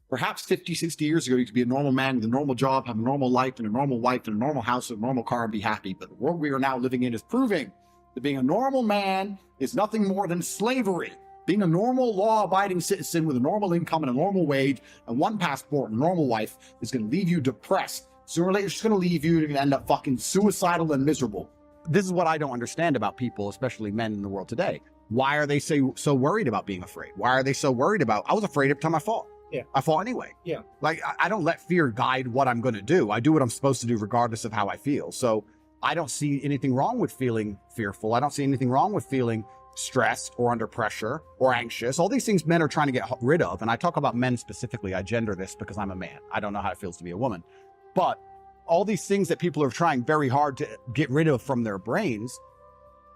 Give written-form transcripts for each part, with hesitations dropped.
Perhaps 50, 60 years ago, you could be a normal man with a normal job, have a normal life, and a normal wife, and a normal house, and a normal car, and be happy. But the world we are now living in is proving that being a normal man is nothing more than slavery. Being a normal, law-abiding citizen with a normal income and a normal wage and one passport and a normal wife is going to leave you depressed. Sooner or later, it's just going to leave you. You're going to end up fucking suicidal and miserable. This is what I don't understand about people, especially men in the world today. Why are they so worried about being afraid? Why are they so worried about, I was afraid every time I fought. Yeah. I fought anyway. Yeah. Like, I don't let fear guide what I'm going to do. I do what I'm supposed to do regardless of how I feel. So I don't see anything wrong with feeling fearful. I don't see anything wrong with feeling stressed or under pressure or anxious. All these things men are trying to get rid of. And I talk about men specifically. I gender this because I'm a man. I don't know how it feels to be a woman. But all these things that people are trying very hard to get rid of from their brains,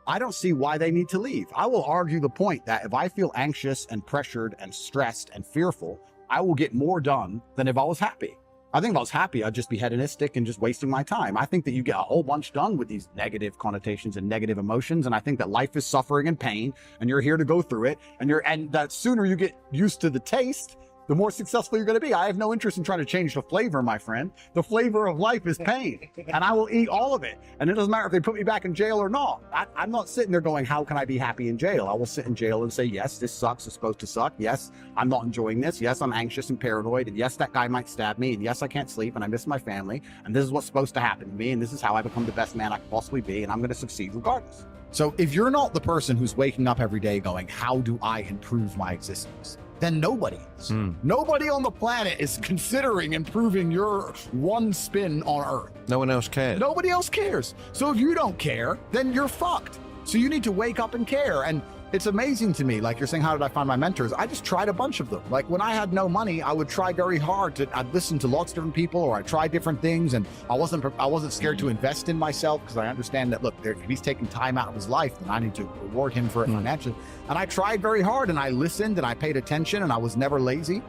I don't see why they need to leave. I will argue the point that if I feel anxious and pressured and stressed and fearful, I will get more done than if I was happy. I think if I was happy, I'd just be hedonistic and just wasting my time. I think that you get a whole bunch done with these negative connotations and negative emotions. And I think that life is suffering and pain, and you're here to go through it. And that sooner you get used to the taste, the more successful you're going to be. I have no interest in trying to change the flavor, my friend. The flavor of life is pain, and I will eat all of it. And it doesn't matter if they put me back in jail or not. I'm not sitting there going, how can I be happy in jail? I will sit in jail and say, yes, this sucks. It's supposed to suck. Yes, I'm not enjoying this. Yes, I'm anxious and paranoid. And yes, that guy might stab me. And yes, I can't sleep and I miss my family. And this is what's supposed to happen to me. And this is how I become the best man I can possibly be. And I'm going to succeed regardless. So if you're not the person who's waking up every day going, how do I improve my existence? Then nobody is. Nobody on the planet is considering improving your one spin on Earth. No one else cares. Nobody else cares. So if you don't care, then you're fucked. So you need to wake up and care. And it's amazing to me, like you're saying, how did I find my mentors? I just tried a bunch of them. Like when I had no money, I would try very hard I'd listen to lots of different people, or I'd try different things. And I wasn't scared to invest in myself, because I understand that, look, if he's taking time out of his life, then I need to reward him for it financially. And I tried very hard, and I listened, and I paid attention, and I was never lazy.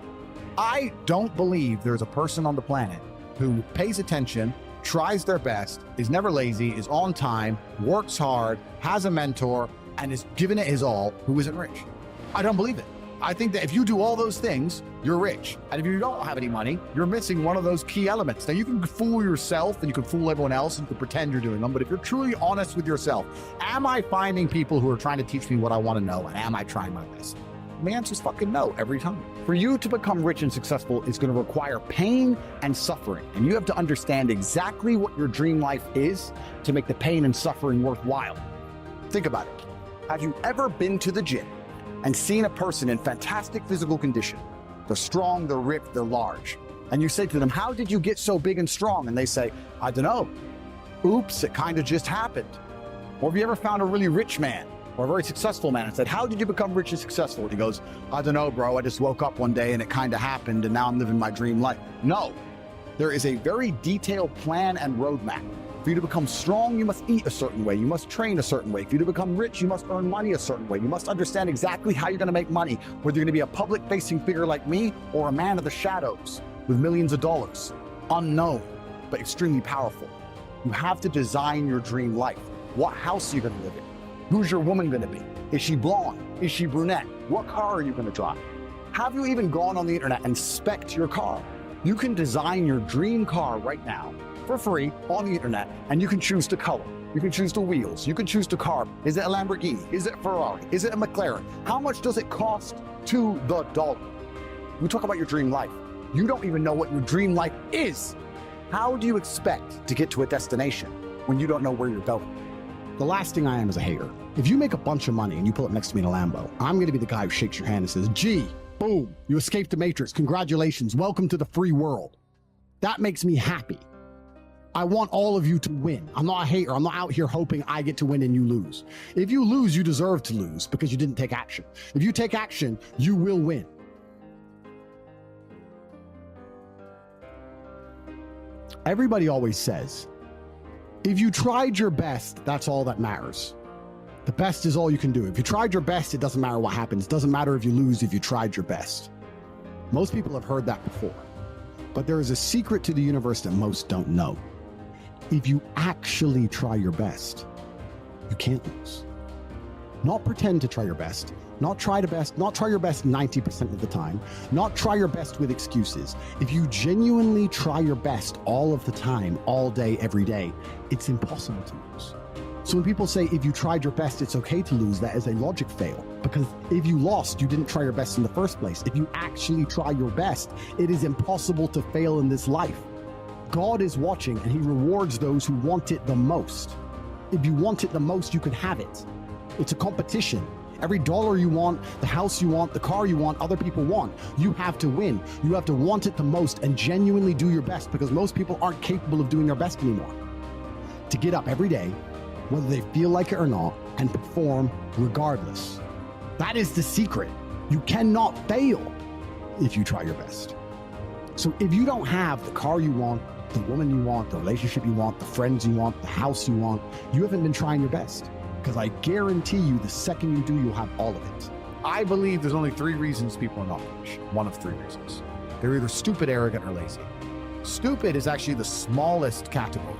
I don't believe there's a person on the planet who pays attention, tries their best, is never lazy, is on time, works hard, has a mentor, and is giving it his all, who isn't rich. I don't believe it. I think that if you do all those things, you're rich. And if you don't have any money, you're missing one of those key elements. Now you can fool yourself and you can fool everyone else and you can pretend you're doing them, but if you're truly honest with yourself, am I finding people who are trying to teach me what I want to know, and am I trying my best? The answer is fucking no every time. For you to become rich and successful is going to require pain and suffering. And you have to understand exactly what your dream life is to make the pain and suffering worthwhile. Think about it. Have you ever been to the gym and seen a person in fantastic physical condition? They're strong, they're ripped, they're large. And you say to them, how did you get so big and strong? And they say, I don't know. Oops, it kind of just happened. Or have you ever found a really rich man or a very successful man and said, how did you become rich and successful? And he goes, I don't know, bro. I just woke up one day and it kind of happened, and now I'm living my dream life. No, there is a very detailed plan and roadmap. For you to become strong, you must eat a certain way. You must train a certain way. For you to become rich, you must earn money a certain way. You must understand exactly how you're going to make money, whether you're going to be a public-facing figure like me or a man of the shadows with millions of dollars. Unknown, but extremely powerful. You have to design your dream life. What house are you going to live in? Who's your woman going to be? Is she blonde? Is she brunette? What car are you going to drive? Have you even gone on the internet and spec'd your car? You can design your dream car right now for free on the internet, and you can choose the color. You can choose the wheels. You can choose the car. Is it a Lamborghini? Is it a Ferrari? Is it a McLaren? How much does it cost to the dollar? We talk about your dream life. You don't even know what your dream life is. How do you expect to get to a destination when you don't know where you're going? The last thing I am is a hater. If you make a bunch of money and you pull up next to me in a Lambo, I'm going to be the guy who shakes your hand and says, gee, boom, you escaped the matrix. Congratulations. Welcome to the free world. That makes me happy. I want all of you to win. I'm not a hater. I'm not out here hoping I get to win and you lose. If you lose, you deserve to lose because you didn't take action. If you take action, you will win. Everybody always says, if you tried your best, that's all that matters. The best is all you can do. If you tried your best, it doesn't matter what happens. It doesn't matter if you lose if you tried your best. Most people have heard that before. But there is a secret to the universe that most don't know. If you actually try your best, you can't lose. Not pretend to try your best, Not try your best 90% of the time, not try your best with excuses. If you genuinely try your best all of the time, all day, every day, it's impossible to lose. So when people say, if you tried your best, it's okay to lose, that is a logic fail. Because if you lost, you didn't try your best in the first place. If you actually try your best, it is impossible to fail in this life. God is watching and he rewards those who want it the most. If you want it the most, you can have it. It's a competition. Every dollar you want, the house you want, the car you want, other people want, you have to win. You have to want it the most and genuinely do your best, because most people aren't capable of doing their best anymore. To get up every day, whether they feel like it or not, and perform regardless. That is the secret. You cannot fail if you try your best. So if you don't have the car you want, the woman you want, the relationship you want, the friends you want, the house you want, you haven't been trying your best. Because I guarantee you, the second you do, you'll have all of it. I believe there's only 3 reasons people are not rich. One of 3 reasons. They're either stupid, arrogant, or lazy. Stupid is actually the smallest category.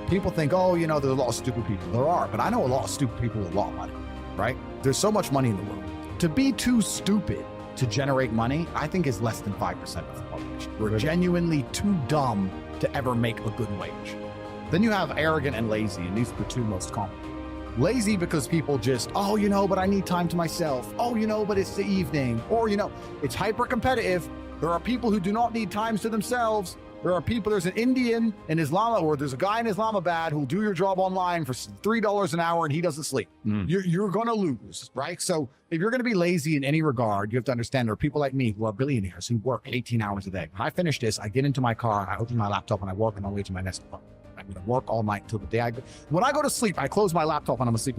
People think, oh, you know, there's a lot of stupid people. There are, but I know a lot of stupid people with a lot of money, right? There's so much money in the world. To be too stupid to generate money, I think is less than 5% of the population. We're genuinely too dumb to ever make a good wage. Then you have arrogant and lazy, and these are the 2 most common. Lazy because people just, oh, you know, but I need time to myself. Oh, you know, but it's the evening. Or, you know, it's hyper competitive. There are people who do not need times to themselves. There are people, there's an Indian in Islam, or there's a guy in Islamabad who'll do your job online for $3 an hour and he doesn't sleep. You're going to lose, right? So if you're going to be lazy in any regard, you have to understand there are people like me who are billionaires who work 18 hours a day. When I finish this, I get into my car, I open my laptop and I work on my way to my next appointment. I'm going to work all night until the day I go. When I go to sleep, I close my laptop and I'm asleep.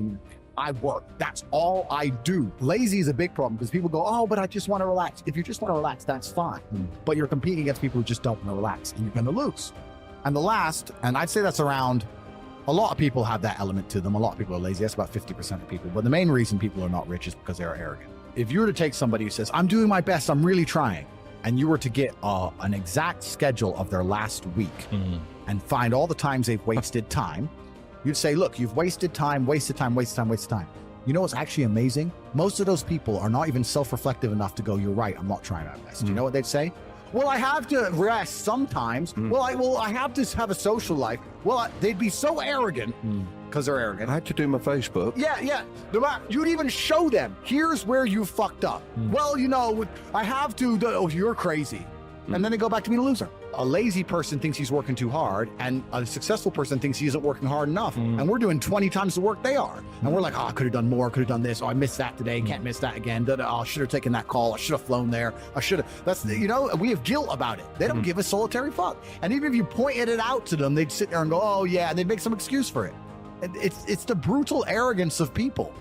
I work. That's all I do. Lazy is a big problem because people go, oh, but I just want to relax. If you just want to relax, that's fine. But you're competing against people who just don't want to relax and you're going to lose. And the last, and I'd say that's around, a lot of people have that element to them. A lot of people are lazy. That's about 50% of people. But the main reason people are not rich is because they're arrogant. If you were to take somebody who says, I'm doing my best, I'm really trying, and you were to get an exact schedule of their last week and find all the times they've wasted time, you'd say, look, you've wasted time, wasted time, wasted time, wasted time. You know what's actually amazing? Most of those people are not even self-reflective enough to go, you're right, I'm not trying my best. You know what they'd say? Well, I have to rest sometimes. Well, I have to have a social life. Well, they'd be so arrogant because they're arrogant. I had to do my Facebook. Yeah. You'd even show them, here's where you fucked up. Well, you know, I have to, oh, you're crazy. And then they go back to being a loser. A lazy person thinks he's working too hard, and a successful person thinks he isn't working hard enough. And we're doing 20 times the work they are. And we're like, oh, I could have done more, could have done this. Oh, I missed that today, can't miss that again. Oh, I should have taken that call. I should have flown there. I should have. That's, you know, we have guilt about it. They don't give a solitary fuck. And even if you pointed it out to them, they'd sit there and go, oh yeah, and they'd make some excuse for it. It's the brutal arrogance of people.